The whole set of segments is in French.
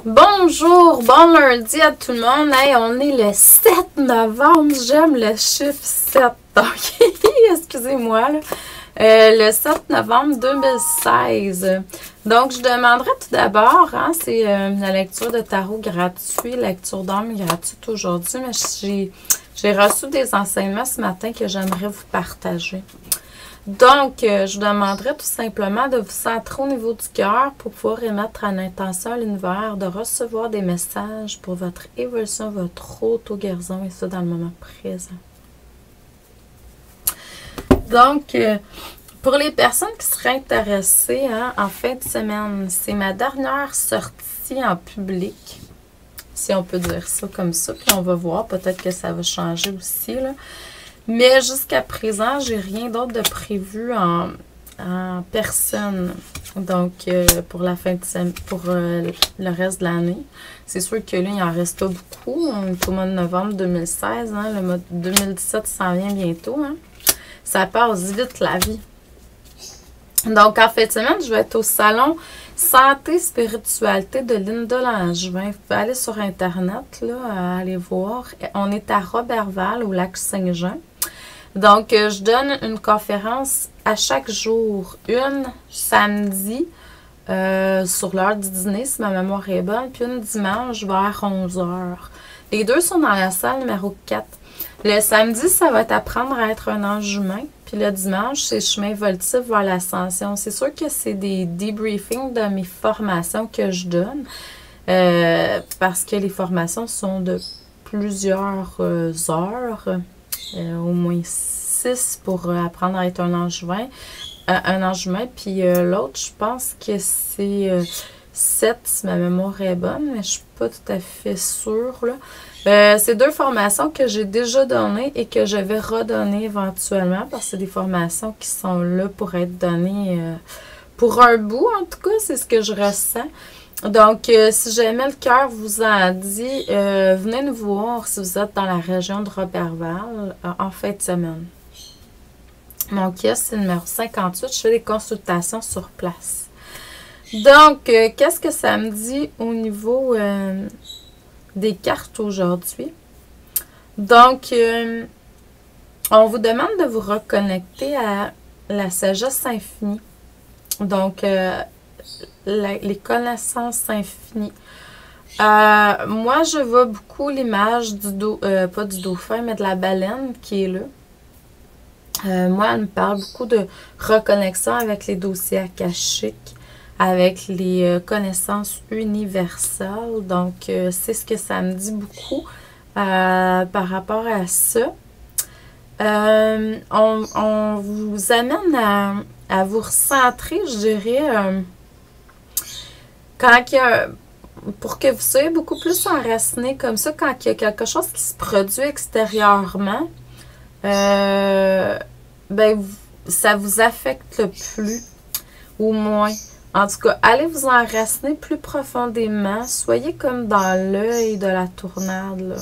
Bonjour, bon lundi à tout le monde. Hey, on est le 7 novembre. J'aime le chiffre 7. Donc, excusez-moi. Le 7 novembre 2016. Donc, je demanderais tout d'abord, c'est la lecture de tarot gratuit, lecture d'âme gratuite aujourd'hui, mais j'ai reçu des enseignements ce matin que j'aimerais vous partager. Donc, je vous demanderais tout simplement de vous centrer au niveau du cœur pour pouvoir émettre en intention à l'univers, de recevoir des messages pour votre évolution, votre auto-guérison et ça dans le moment présent. Donc, pour les personnes qui seraient intéressées, en fin de semaine, c'est ma dernière sortie en public, si on peut dire ça comme ça, puis on va voir, peut-être que ça va changer aussi, là. Mais jusqu'à présent, j'ai rien d'autre de prévu en personne. Donc, pour la fin de semaine, pour le reste de l'année. C'est sûr que là, il en reste pas beaucoup. On est au mois de novembre 2016. Le mois de 2017 s'en vient bientôt. Ça passe vite, la vie. Donc, en fin de semaine, je vais être au salon Santé Spiritualité de Linda Langevin. Vous pouvez aller sur Internet, là, aller voir. On est à Roberval, au lac Saint-Jean. Donc, je donne une conférence à chaque jour. Une samedi sur l'heure du dîner, si ma mémoire est bonne, puis une dimanche vers 11 h. Les deux sont dans la salle numéro 4. Le samedi, ça va être apprendre à être un ange humain. Puis le dimanche, c'est chemin évolutif vers l'ascension. C'est sûr que c'est des debriefings de mes formations que je donne. Parce que les formations sont de plusieurs heures. Au moins 6 pour apprendre à être un ange humain. Puis l'autre, je pense que c'est 7 si ma mémoire est bonne, mais je ne suis pas tout à fait sûre. C'est deux formations que j'ai déjà données et que je vais redonner éventuellement parce que c'est des formations qui sont là pour être données pour un bout, en tout cas, c'est ce que je ressens. Donc, si jamais le cœur vous en dit, venez nous voir si vous êtes dans la région de Roberval en fin de semaine. Mon kiosque, c'est le numéro 58. Je fais des consultations sur place. Donc, qu'est-ce que ça me dit au niveau des cartes aujourd'hui? Donc, on vous demande de vous reconnecter à la sagesse infinie. Donc, les connaissances infinies. Moi, je vois beaucoup l'image du pas du dauphin, mais de la baleine qui est là. Moi, elle me parle beaucoup de reconnexion avec les dossiers akashiques, avec les connaissances universelles. Donc, c'est ce que ça me dit beaucoup par rapport à ça. On vous amène à vous recentrer, je dirais, quand il y a, pour que vous soyez beaucoup plus enraciné comme ça, quand il y a quelque chose qui se produit extérieurement, ça vous affecte plus ou moins. En tout cas, allez vous enraciner plus profondément. Soyez comme dans l'œil de la tournade, là.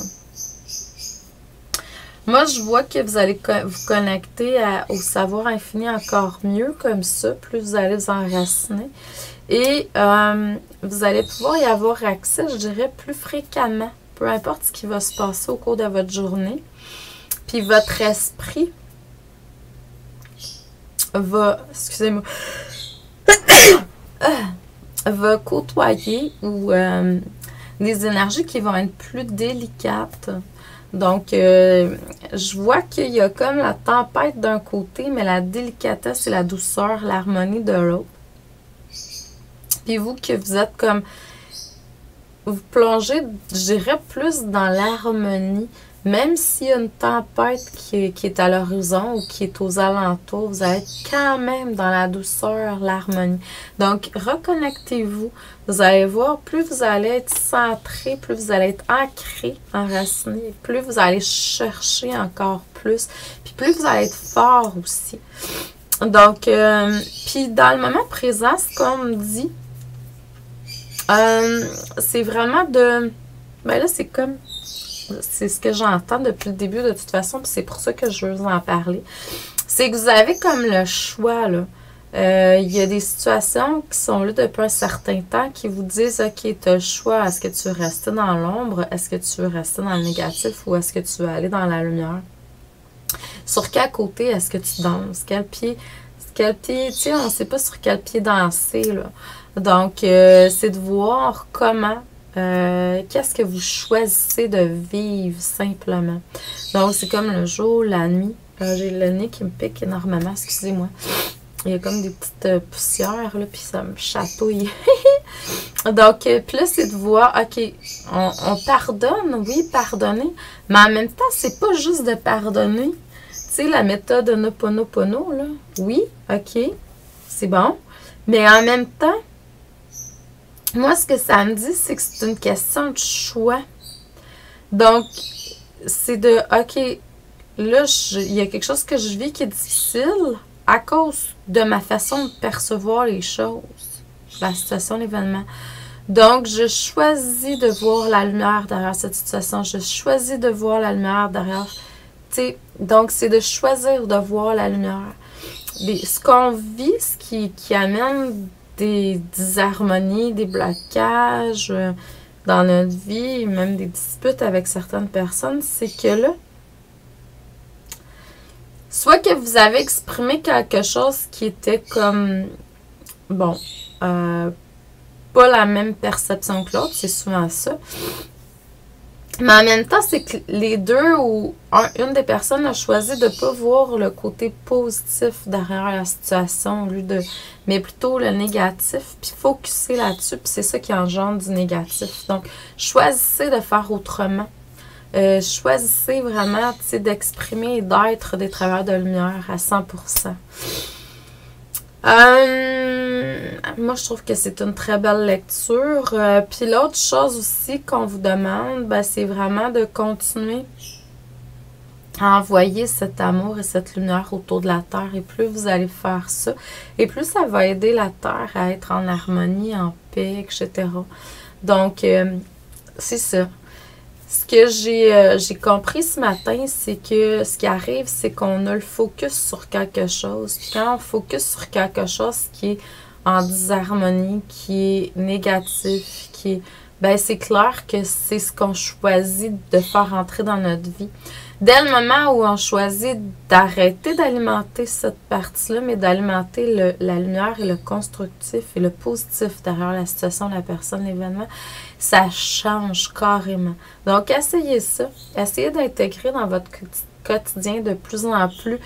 Moi, je vois que vous allez vous connecter au savoir infini encore mieux comme ça, plus vous allez vous enraciner. Et vous allez pouvoir y avoir accès, je dirais, plus fréquemment, peu importe ce qui va se passer au cours de votre journée. Puis votre esprit va, excusez-moi, va côtoyer ou des énergies qui vont être plus délicates. Donc, je vois qu'il y a comme la tempête d'un côté, mais la délicatesse et la douceur, l'harmonie de l'autre. Puis vous, que vous êtes comme, vous plongez, je dirais, plus dans l'harmonie. Même s'il y a une tempête qui est à l'horizon ou qui est aux alentours, vous allez être quand même dans la douceur, l'harmonie. Donc, reconnectez-vous. Vous allez voir, plus vous allez être centré, plus vous allez être ancré, enraciné, plus vous allez chercher encore plus, puis plus vous allez être fort aussi. Donc, puis dans le moment présent, ce qu'on me dit, c'est vraiment de... Ben là, c'est comme... C'est ce que j'entends depuis le début de toute façon, puis c'est pour ça que je veux vous en parler. C'est que vous avez comme le choix, là. Il y a des situations qui sont là depuis un certain temps qui vous disent, OK, tu as le choix. Est-ce que tu veux rester dans l'ombre? Est-ce que tu veux rester dans le négatif? Ou est-ce que tu veux aller dans la lumière? Sur quel côté est-ce que tu danses? Quel pied, tu sais, on ne sait pas sur quel pied danser, là. Donc, c'est de voir comment, qu'est-ce que vous choisissez de vivre simplement. Donc, c'est comme le jour, la nuit. J'ai le nez qui me pique énormément, excusez-moi. Il y a comme des petites poussières, là, puis ça me chatouille. Donc, puis là, c'est de voir, OK, on pardonne, oui, pardonner, mais en même temps, c'est pas juste de pardonner. Tu sais, la méthode Ho'oponopono, là, oui, OK, c'est bon, mais en même temps, moi, ce que ça me dit, c'est que c'est une question de choix. Donc, c'est de, OK, là, il y a quelque chose que je vis qui est difficile à cause de ma façon de percevoir les choses, la situation, l'événement. Donc, je choisis de voir la lumière derrière cette situation. Je choisis de voir la lumière derrière. T'sais, donc, c'est de choisir de voir la lumière. Ce qu'on vit, ce qui amène des disharmonies, des blocages dans notre vie, même des disputes avec certaines personnes, c'est que là, soit que vous avez exprimé quelque chose qui était comme, bon, pas la même perception que l'autre, c'est souvent ça. Mais en même temps, c'est que les deux ou une des personnes a choisi de ne pas voir le côté positif derrière la situation au lieu de, mais plutôt le négatif, puis focuser là-dessus, puis c'est ça qui engendre du négatif. Donc, choisissez de faire autrement. Choisissez vraiment d'exprimer et d'être des travailleurs de lumière à 100%. Moi, je trouve que c'est une très belle lecture. Puis l'autre chose aussi qu'on vous demande, ben, c'est vraiment de continuer à envoyer cet amour et cette lumière autour de la Terre. Et plus vous allez faire ça, et plus ça va aider la Terre à être en harmonie, en paix, etc. Donc, c'est ça. Ce que j'ai compris ce matin, c'est que ce qui arrive, c'est qu'on a le focus sur quelque chose. Puis quand on focus sur quelque chose qui est en disharmonie, qui est négatif, qui est, ben c'est clair que c'est ce qu'on choisit de faire entrer dans notre vie. Dès le moment où on choisit d'arrêter d'alimenter cette partie-là, mais d'alimenter la lumière et le constructif et le positif derrière la situation, la personne, l'événement, ça change carrément. Donc, essayez ça. Essayez d'intégrer dans votre quotidien de plus en plus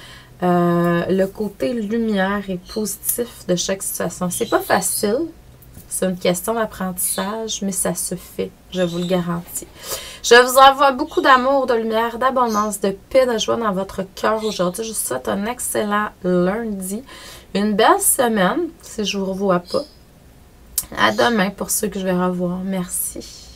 le côté lumière et positif de chaque situation. C'est pas facile. C'est une question d'apprentissage, mais ça se fait, je vous le garantis. Je vous envoie beaucoup d'amour, de lumière, d'abondance, de paix, de joie dans votre cœur aujourd'hui. Je vous souhaite un excellent lundi, une belle semaine, si je ne vous revois pas. À demain pour ceux que je vais revoir. Merci.